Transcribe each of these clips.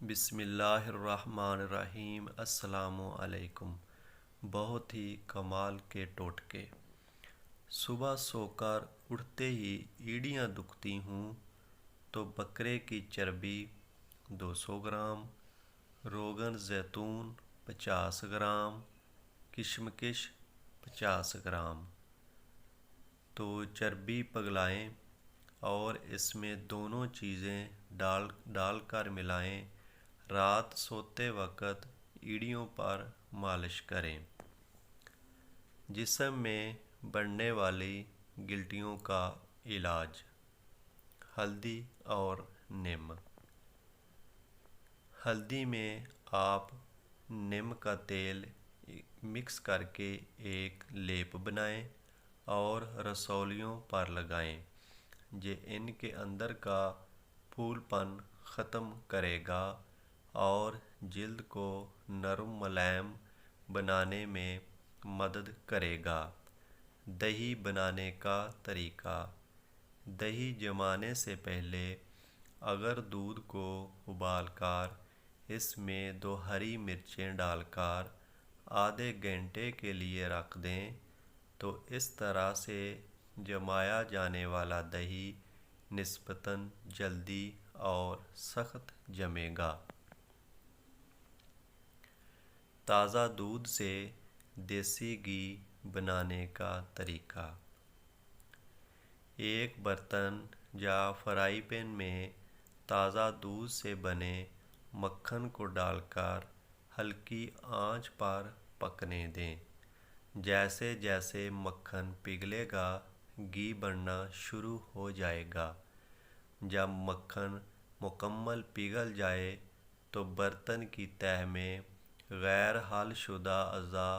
بسم اللہ الرحمن الرحیم۔ السلام علیکم۔ بہت ہی کمال کے ٹوٹکے۔ صبح سو کر اٹھتے ہی ایڑیاں دکھتی ہوں تو بکرے کی چربی 200 گرام، روغن زیتون 50 گرام، کشمکش 50 گرام تو چربی پگھلائیں اور اس میں دونوں چیزیں ڈال کر ملائیں۔ رات سوتے وقت ایڑیوں پر مالش کریں۔ جسم میں بڑھنے والی گلٹیوں کا علاج: ہلدی اور نیم۔ ہلدی میں آپ نیم کا تیل مکس کر کے ایک لیپ بنائیں اور رسولیوں پر لگائیں۔ یہ ان کے اندر کا پھول پن ختم کرے گا اور جلد کو نرم ملائم بنانے میں مدد کرے گا۔ دہی بنانے کا طریقہ: دہی جمانے سے پہلے اگر دودھ کو ابال کر اس میں 2 ہری مرچیں ڈال کر آدھے گھنٹے کے لیے رکھ دیں تو اس طرح سے جمایا جانے والا دہی نسبتاً جلدی اور سخت جمے گا۔ تازہ دودھ سے دیسی گھی بنانے کا طریقہ: ایک برتن یا فرائی پین میں تازہ دودھ سے بنے مکھن کو ڈال کر ہلکی آنچ پر پکنے دیں۔ جیسے جیسے مکھن پگھلے گا گھی بننا شروع ہو جائے گا۔ جب مکھن مکمل پگھل جائے تو برتن کی تہہ میں غیر حل شدہ اعضاء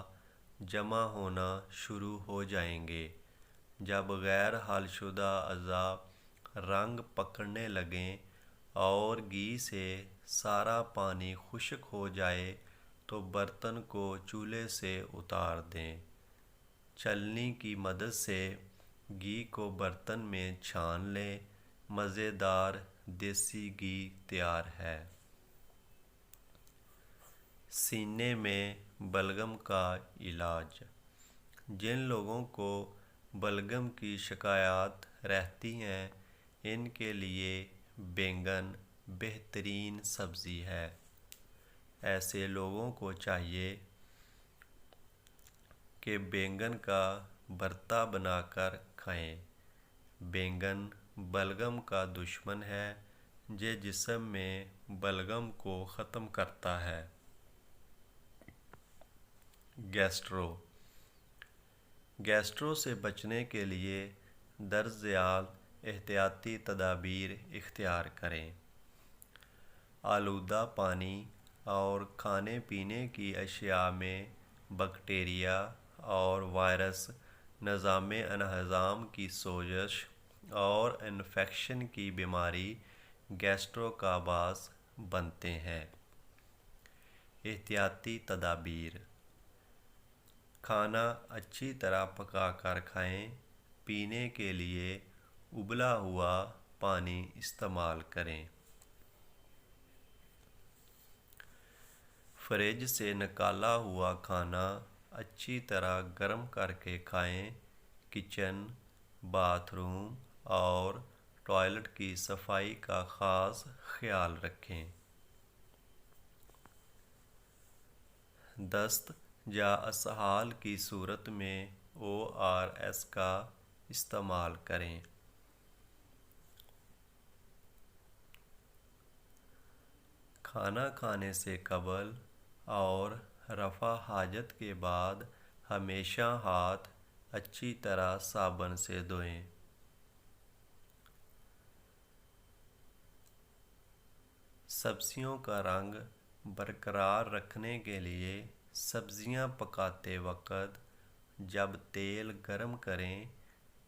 جمع ہونا شروع ہو جائیں گے۔ جب غیر حل شدہ اعضاء رنگ پکڑنے لگیں اور گھی سے سارا پانی خشک ہو جائے تو برتن کو چولہے سے اتار دیں۔ چھلنی کی مدد سے گھی کو برتن میں چھان لیں۔ مزیدار دیسی گھی تیار ہے۔ سینے میں بلغم کا علاج: جن لوگوں کو بلغم کی شکایات رہتی ہیں ان کے لیے بینگن بہترین سبزی ہے۔ ایسے لوگوں کو چاہیے کہ بینگن کا بھرتا بنا کر کھائیں۔ بینگن بلغم کا دشمن ہے۔ یہ جسم میں بلغم کو ختم کرتا ہے۔ گیسٹرو سے بچنے کے لیے درج ذیل احتیاطی تدابیر اختیار کریں۔ آلودہ پانی اور کھانے پینے کی اشیاء میں بیکٹیریا اور وائرس نظام انہضام کی سوزش اور انفیکشن کی بیماری گیسٹرو کا باعث بنتے ہیں۔ احتیاطی تدابیر: کھانا اچھی طرح پکا کر کھائیں۔ پینے کے لیے ابلا ہوا پانی استعمال کریں۔ فریج سے نکالا ہوا کھانا اچھی طرح گرم کر کے کھائیں۔ کچن، باتھ روم اور ٹوائلٹ کی صفائی کا خاص خیال رکھیں۔ دست یا اسہال کی صورت میں ORS کا استعمال کریں۔ کھانا کھانے سے قبل اور رفع حاجت کے بعد ہمیشہ ہاتھ اچھی طرح صابن سے دھوئیں۔ سبزیوں کا رنگ برقرار رکھنے کے لیے سبزیاں پکاتے وقت جب تیل گرم کریں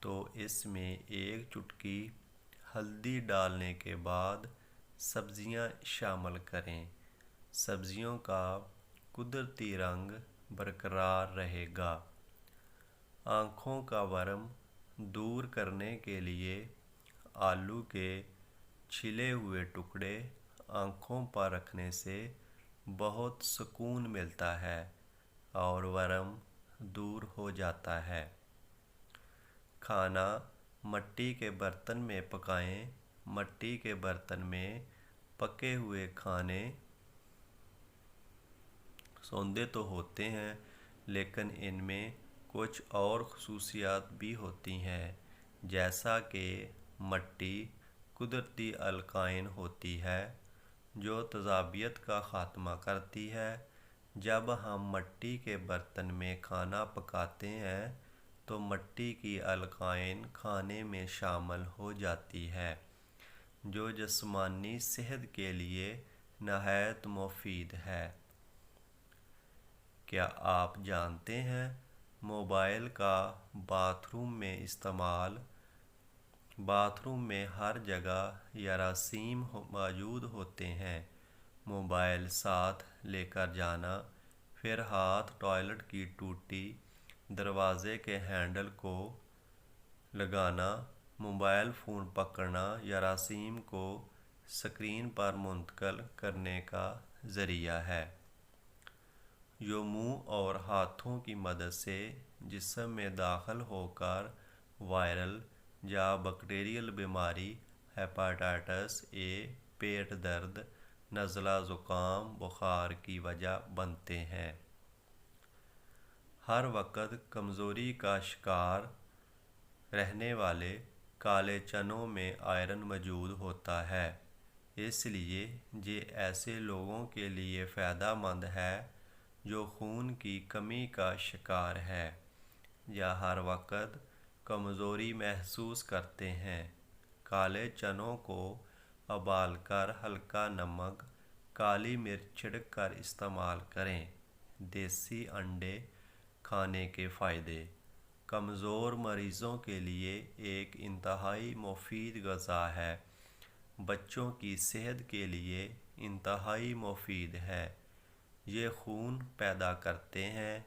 تو اس میں 1 چٹکی ہلدی ڈالنے کے بعد سبزیاں شامل کریں۔ سبزیوں کا قدرتی رنگ برقرار رہے گا۔ آنکھوں کا ورم دور کرنے کے لیے آلو کے چھلے ہوئے ٹکڑے آنکھوں پر رکھنے سے بہت سکون ملتا ہے اور ورم دور ہو جاتا ہے۔ کھانا مٹی کے برتن میں پکائیں۔ مٹی کے برتن میں پکے ہوئے کھانے سوندھے تو ہوتے ہیں، لیکن ان میں کچھ اور خصوصیات بھی ہوتی ہیں، جیسا کہ مٹی قدرتی الکائن ہوتی ہے جو تیزابیت کا خاتمہ کرتی ہے۔ جب ہم مٹی کے برتن میں کھانا پکاتے ہیں تو مٹی کی الکائن کھانے میں شامل ہو جاتی ہے، جو جسمانی صحت کے لیے نہایت مفید ہے۔ کیا آپ جانتے ہیں موبائل کا باتھ روم میں استعمال؟ باتھ روم میں ہر جگہ جراثیم موجود ہوتے ہیں۔ موبائل ساتھ لے کر جانا، پھر ہاتھ ٹوائلٹ کی ٹوٹی، دروازے کے ہینڈل کو لگانا، موبائل فون پکڑنا جراثیم کو اسکرین پر منتقل کرنے کا ذریعہ ہے، جو منہ اور ہاتھوں کی مدد سے جسم میں داخل ہو کر وائرل یا بیکٹیریل بیماری، ہیپاٹائٹس اے، پیٹ درد، نزلہ زکام، بخار کی وجہ بنتے ہیں۔ ہر وقت کمزوری کا شکار رہنے والے کالے چنوں میں آئرن موجود ہوتا ہے، اس لیے یہ ایسے لوگوں کے لیے فائدہ مند ہے جو خون کی کمی کا شکار ہے یا ہر وقت کمزوری محسوس کرتے ہیں۔ کالے چنوں کو ابال کر ہلکا نمک، کالی مرچ چھڑک کر استعمال کریں۔ دیسی انڈے کھانے کے فائدے: کمزور مریضوں کے لیے ایک انتہائی مفید غذا ہے۔ بچوں کی صحت کے لیے انتہائی مفید ہے۔ یہ خون پیدا کرتے ہیں،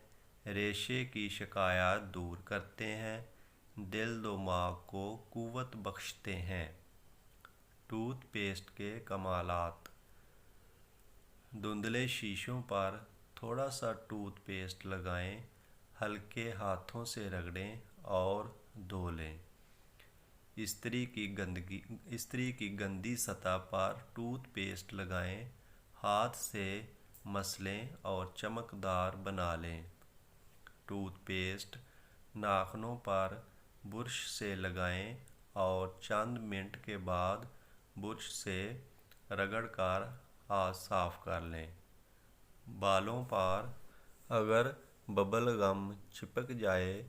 ریشے کی شکایات دور کرتے ہیں، دل دماغ کو قوت بخشتے ہیں۔ ٹوتھ پیسٹ کے کمالات: دھندلے شیشوں پر تھوڑا سا ٹوتھ پیسٹ لگائیں، ہلکے ہاتھوں سے رگڑیں اور دھو لیں۔ استری کی گندی سطح پر ٹوتھ پیسٹ لگائیں، ہاتھ سے مسلیں اور چمکدار بنا لیں۔ ٹوتھ پیسٹ ناخنوں پر برش سے لگائیں اور چند منٹ کے بعد برش سے رگڑ کر ہاتھ صاف کر لیں۔ بالوں پر اگر ببل گم چپک جائے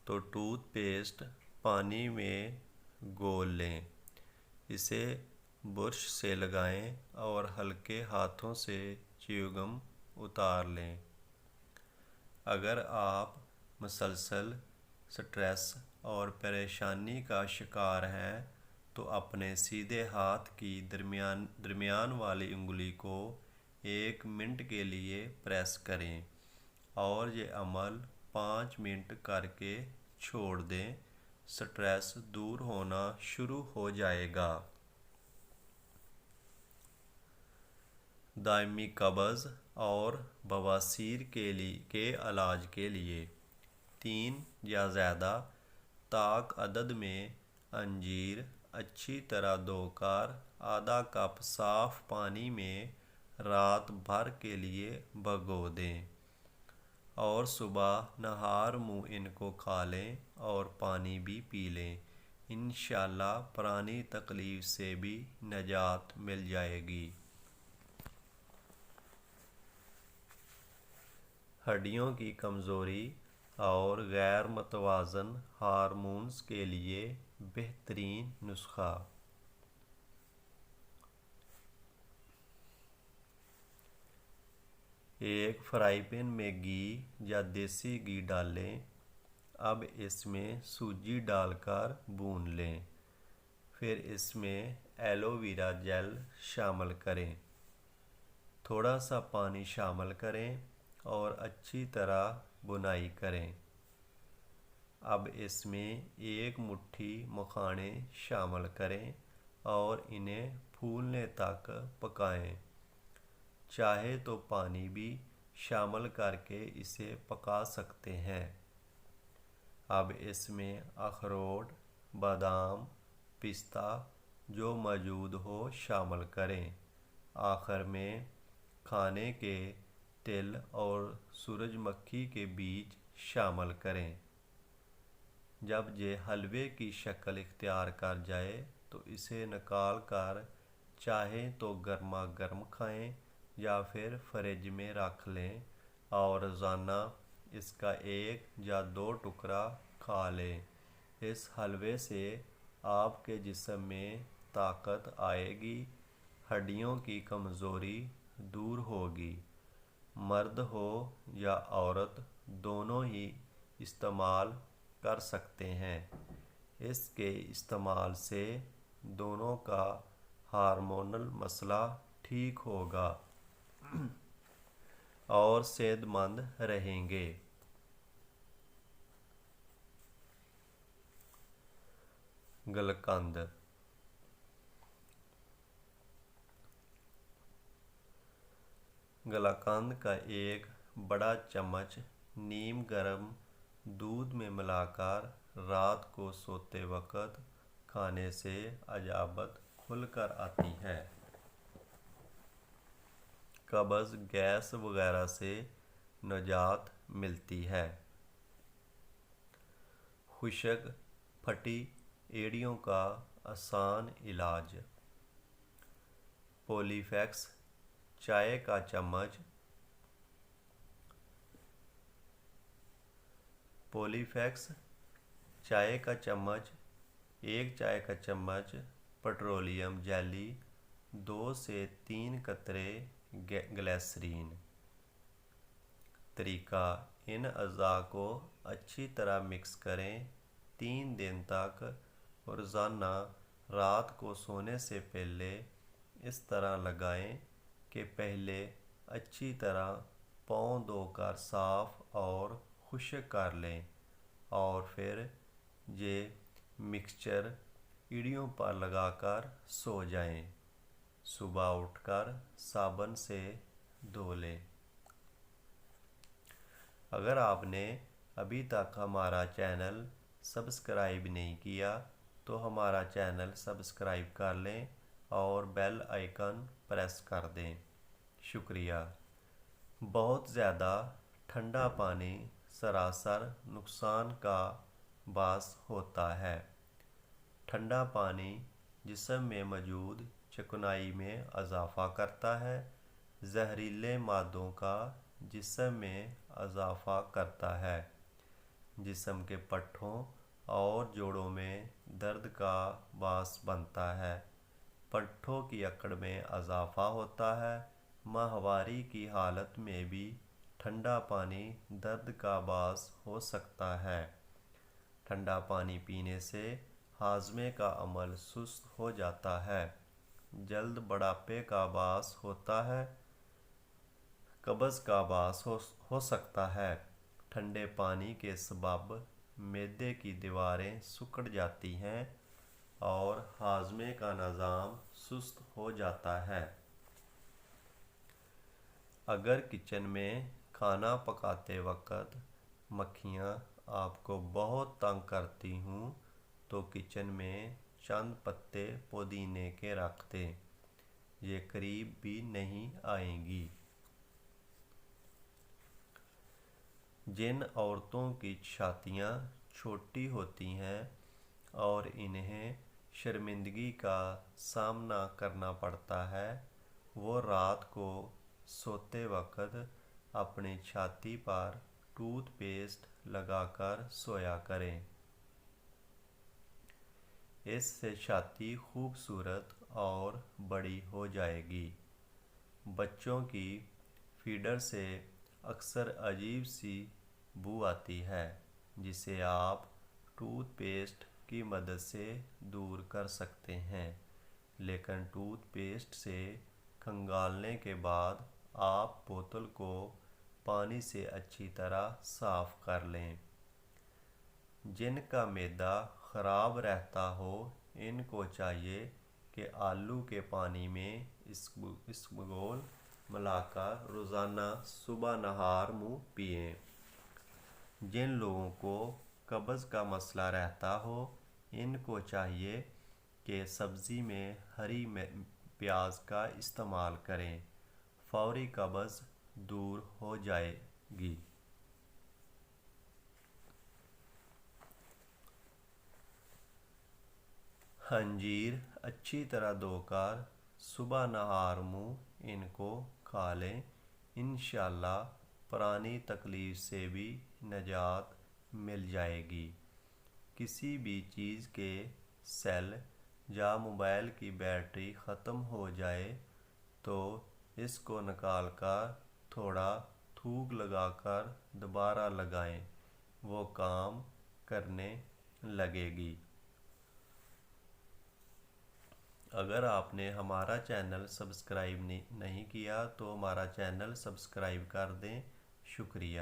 تو ٹوتھ پیسٹ پانی میں گھول لیں، اسے برش سے لگائیں اور ہلکے ہاتھوں سے چیوگم اتار لیں۔ اگر آپ مسلسل سٹریس اور پریشانی کا شکار ہیں تو اپنے سیدھے ہاتھ کی درمیان والی انگلی کو 1 منٹ کے لیے پریس کریں اور یہ عمل 5 منٹ کر کے چھوڑ دیں، سٹریس دور ہونا شروع ہو جائے گا۔ دائمی قبض اور بواسیر کے علاج کے لیے 3 یا زیادہ طاق عدد میں انجیر اچھی طرح دھو کر آدھا کپ صاف پانی میں رات بھر کے لیے بھگو دیں اور صبح نہار منہ ان کو کھا لیں اور پانی بھی پی لیں۔ انشاءاللہ پرانی تکلیف سے بھی نجات مل جائے گی۔ ہڈیوں کی کمزوری اور غیر متوازن ہارمونز کے لیے بہترین نسخہ: ایک فرائی پین میں گھی یا دیسی گھی ڈالیں، اب اس میں سوجی ڈال کر بھون لیں، پھر اس میں ایلو ویرا جیل شامل کریں، تھوڑا سا پانی شامل کریں اور اچھی طرح بھونائی کریں۔ اب اس میں 1 مٹھی مکھانے شامل کریں اور انہیں پھولنے تک پکائیں۔ چاہے تو پانی بھی شامل کر کے اسے پکا سکتے ہیں۔ اب اس میں اخروٹ، بادام، پستہ جو موجود ہو شامل کریں۔ آخر میں کھانے کے تل اور سورج مکھی کے بیج شامل کریں۔ جب یہ حلوے کی شکل اختیار کر جائے تو اسے نکال کر چاہیں تو گرما گرم کھائیں یا پھر فریج میں رکھ لیں اور روزانہ اس کا 1 یا 2 ٹکڑا کھا لیں۔ اس حلوے سے آپ کے جسم میں طاقت آئے گی، ہڈیوں کی کمزوری دور ہوگی۔ مرد ہو یا عورت دونوں ہی استعمال کر سکتے ہیں۔ اس کے استعمال سے دونوں کا ہارمونل مسئلہ ٹھیک ہوگا اور صحت مند رہیں گے۔ گلقند۔ گلقند کا 1 بڑا چمچ نیم گرم دودھ میں ملا کر رات کو سوتے وقت کھانے سے اجابت کھل کر آتی ہے۔ قبض، گیس وغیرہ سے نجات ملتی ہے۔ خشک پھٹی ایڑیوں کا آسان علاج۔ پولی فیکس چائے کا چمچ ایک چائے کا چمچ پیٹرولیم جیلی، 2 سے 3 قطرے گلیسرین۔ طریقہ: ان اعضاء کو اچھی طرح مکس کریں۔ 3 دن تک روزانہ رات کو سونے سے پہلے اس طرح لگائیں کہ پہلے اچھی طرح پاؤں دھو کر صاف اور خشک کر لیں اور پھر یہ مکسچر ایڑیوں پر لگا کر سو جائیں۔ صبح اٹھ کر صابن سے دھو لیں۔ اگر آپ نے ابھی تک ہمارا چینل سبسکرائب نہیں کیا تو ہمارا چینل سبسکرائب کر لیں اور بیل آئیکن پریس کر دیں۔ شکریہ۔ بہت زیادہ ٹھنڈا پانی سراسر نقصان کا باعث ہوتا ہے۔ ٹھنڈا پانی جسم میں موجود چکنائی میں اضافہ کرتا ہے، زہریلے مادوں کا جسم میں اضافہ کرتا ہے، جسم کے پٹھوں اور جوڑوں میں درد کا باعث بنتا ہے، پٹھوں کی اکڑ میں اضافہ ہوتا ہے۔ ماہواری کی حالت میں بھی ٹھنڈا پانی درد کا باعث ہو سکتا ہے۔ ٹھنڈا پانی پینے سے ہاضمے کا عمل سست ہو جاتا ہے، جلد بڑھاپے کا باعث ہوتا ہے، قبض کا باعث ہو سکتا ہے۔ ٹھنڈے پانی کے سبب معدے کی دیواریں سکڑ جاتی ہیں اور ہاضمے کا نظام سست ہو جاتا ہے۔ اگر کچن میں کھانا پکاتے وقت مکھیاں آپ کو بہت تنگ کرتی ہوں تو کچن میں چند پتے پودینے کے رکھ دیں، یہ قریب بھی نہیں آئیں گی۔ جن عورتوں کی چھاتیاں چھوٹی ہوتی ہیں اور انہیں شرمندگی کا سامنا کرنا پڑتا ہے، وہ رات کو سوتے وقت اپنی چھاتی پر ٹوتھ پیسٹ لگا کر سویا کریں۔ اس سے چھاتی خوبصورت اور بڑی ہو جائے گی۔ بچوں کی فیڈر سے اکثر عجیب سی بو آتی ہے جسے آپ ٹوتھ پیسٹ کی مدد سے دور کر سکتے ہیں، لیکن ٹوتھ پیسٹ سے کھنگالنے کے بعد آپ بوتل کو پانی سے اچھی طرح صاف کر لیں۔ جن کا معدہ خراب رہتا ہو ان کو چاہیے کہ آلو کے پانی میں اسبگول ملا کر روزانہ صبح نہار منہ پئیں۔ جن لوگوں کو قبض کا مسئلہ رہتا ہو ان کو چاہیے کہ سبزی میں ہری پیاز کا استعمال کریں، فوری قبض دور ہو جائے گی۔ انجیر اچھی طرح دھو کر صبح نہار منہ ان کو کھا لیں، انشاءاللہ پرانی تکلیف سے بھی نجات مل جائے گی۔ کسی بھی چیز کے سیل یا موبائل کی بیٹری ختم ہو جائے تو اس کو نکال کر تھوڑا تھوک لگا کر دوبارہ لگائیں، وہ کام کرنے لگے گی۔ اگر آپ نے ہمارا چینل سبسکرائب نہیں کیا تو ہمارا چینل سبسکرائب کر دیں۔ شکریہ۔